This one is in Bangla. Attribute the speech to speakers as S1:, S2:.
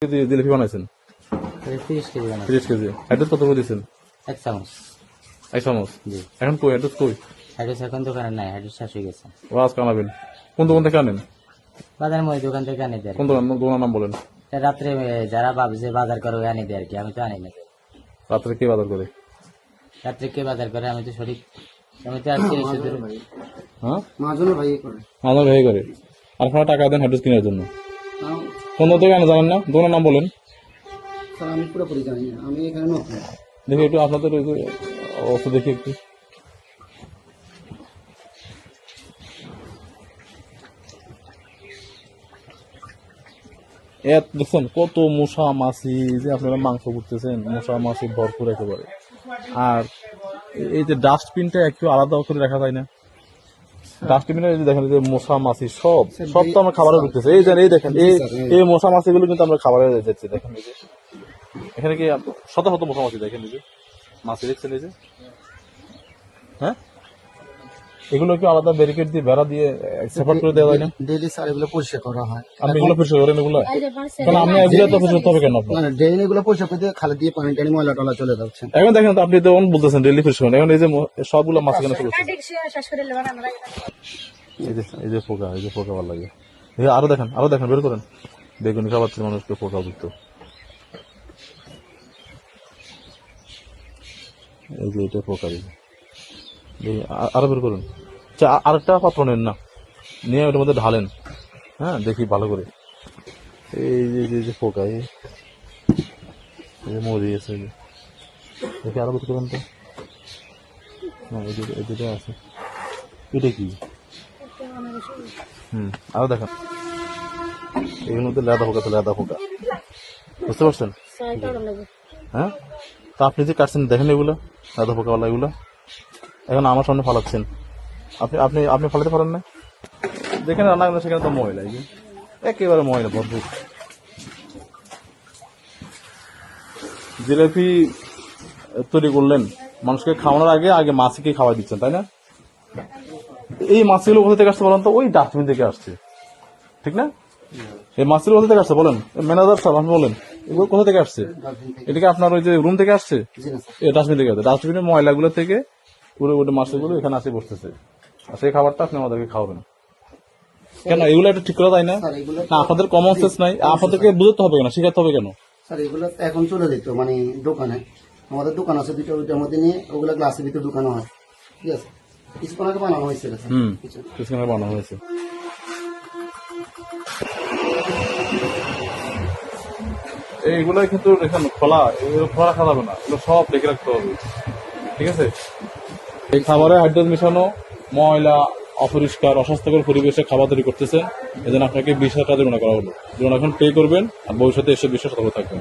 S1: কেজি জিলাপি বানাইছেন?
S2: 30 কেজি বানাই।
S1: 30 কেজি। অ্যাড্রেস কত করে দিয়েছেন?
S2: 1 চামচ।
S1: 1 চামচ।
S2: জি।
S1: এখন কই অ্যাড্রেস কই?
S2: অ্যাড্রেস এখন দোকানে নাই, অ্যাড্রেস শেষ হয়ে গেছে।
S1: ও আজকে আনাবেন। কোন দোকান থেকে আনেন?
S2: বাজার মই দোকান থেকে আনি দেয়।
S1: কোন দোকান, দোকানের নাম বলেন।
S2: রাত্রে যারা ভাবছে বাজার করে আনি দেয় আর কি, আমি তো আনি না।
S1: রাত্রে কে বাজার করে?
S2: রাত্রে কে বাজার করে আমি তো সঠিক, আমি তো আজকে এসে ধরে।
S1: হ্যাঁ,
S3: মাঝনে ভাই করে
S1: আমাদের ভাই করে। আর আপনারা টাকা দেন অ্যাড্রেস কেনার জন্য। কোন দোকান থেকে আনে জানেন না? দোকানের নাম বলেন।
S3: স্যার আমি পুরোপুরি জানি না, আমি এখানে নতুন।
S1: দেখি একটু আপনাদের ওই যে অবস্থা দেখি একটু। দেখছেন কত মশা মাছি, যে আপনারা মাংস করতেছেন, মশা মাছি ভরপুর একেবারে। আর এই যে ডাস্টবিনটা একটু আলাদা করে রাখা যায় না? ডাস্টবিনে এই যে দেখেন, এই যে মশা মাছি সব সব তো আমরা খাবারে ঢুকতেছে। এই যে এই দেখেন, এই মশা মাছিগুলো কিন্তু আমরা খাবারে যাচ্ছি। দেখেন এই যে এখানে কি শত শত মশা মাছি, দেখেন এই যে মাছি দেখছেন এই যে। হ্যাঁ, এগুলো কি আলাদা ব্যারিকেড দিয়ে বেড়া দিয়ে সেপারেট করে দেওয়া যায় না?
S3: ডেইলি স্যার এগুলো পরিষ্কার করা হয়।
S1: আপনি এগুলো পরিষ্কার করেন এগুলো? কারণ আপনি এগুলো তো পরিষ্কার করতে হবে কেন আপনার?
S3: মানে ডেইলি এগুলো পরিষ্কার করে দিয়ে খালি দিয়ে পানি টানি ময়লা টলা চলে যাচ্ছে।
S1: এখন দেখেন তো, আপনি তো বলতেছেন ডেইলি পরিষ্কার করেন, এখন এই যে সবগুলো মাছ কেন শুরু এই যে পোকা, এই যে পোকা ভালো লাগে। আরো দেখেন, আরো দেখেন, বের করেন। বেগুনি খাওয়াচ্ছে মানুষকে পোকা যুক্ত। এই যে এটা পোকা, আরো বের করুন। আরেকটা পাত্র নেন না, নিয়ে ওটার মধ্যে ঢালেন। হ্যাঁ, দেখি ভালো করে। এই যে পোকা, এই মরে গেছে। দেখি আরো বের করেন তো। না, এই দুটো আছে। এটা কি? আরো দেখেন, এগুলোর মধ্যে লেদা পোকা, তো লেদা পোকা, বুঝতে পারছেন? হ্যাঁ, তা আপনি যে কাটছেন দেখেন এগুলো লেদা পোকাওয়ালা, এগুলো এখন আমার সামনে ফালাচ্ছেন। আপনি আপনি আপনি ফালাতে পারেন না? যেখানে রান্না করেন সেখানে তো ময়লা, এই যে একেবারে ময়লা ভরপুর। জিলাপি তৈরি করলেন, মানুষকে খাওয়ানোর আগে আগে মাছকে খাওয়া দিচ্ছেন, তাই না? এই মাছগুলো কোথা থেকে আসছে বলেন তো? ওই ডাস্টবিন থেকে আসছে, ঠিক না? এই মাছগুলো কোথা থেকে আসছে বলেন? ম্যানেজার সাহেব আপনি বলেন, এগুলো কোথা থেকে আসছে? এটা কি আপনার ওই যে রুম থেকে আসছে? এই ডাস্টবিন থেকে আসছে। ডাস্টবিনের ময়লাগুলো থেকে পুরো ওটা মাছগুলো এখানে আসে বসতেছে, আর সেই খাবারটা আপনি আমাদেরকে খাওয়াবেন কেন? এগুলো একটা ঠিক করা যায় না? না, আপনাদের কমন সেন্স নাই? আপনাদেরকে বুঝতে হবে কেন, শিখাতে হবে কেন?
S3: স্যার এগুলো এখন চলে যেত মানে দোকানে, আমাদের দোকান আছে দুটো, ওইটার মধ্যে নিয়ে ওগুলো গ্লাসের ভিতরে ঢুকানো হয়। ঠিক আছে, কিছুক্ষণ আগে বানানো হয়েছে।
S1: কিছুক্ষণ আগে বানানো হয়েছে। এইগুলো কিন্তু এখানে খোলা, এগুলো খোলা রাখা যাবে না, এগুলো সব রেখে রাখতে হবে, ঠিক আছে? এই খাবারে হাইড্রোজেন মিশানো, ময়লা, অপরিষ্কার, অস্বাস্থ্যকর পরিবেশে খাবার তৈরি করতেছেন, এজন্য আপনাকে 20,000 টাকা জরিমানা করা হলো। জরিমানা এখন পে করবেন, আর ভবিষ্যতে এসে 20 সতর্ক থাকবেন।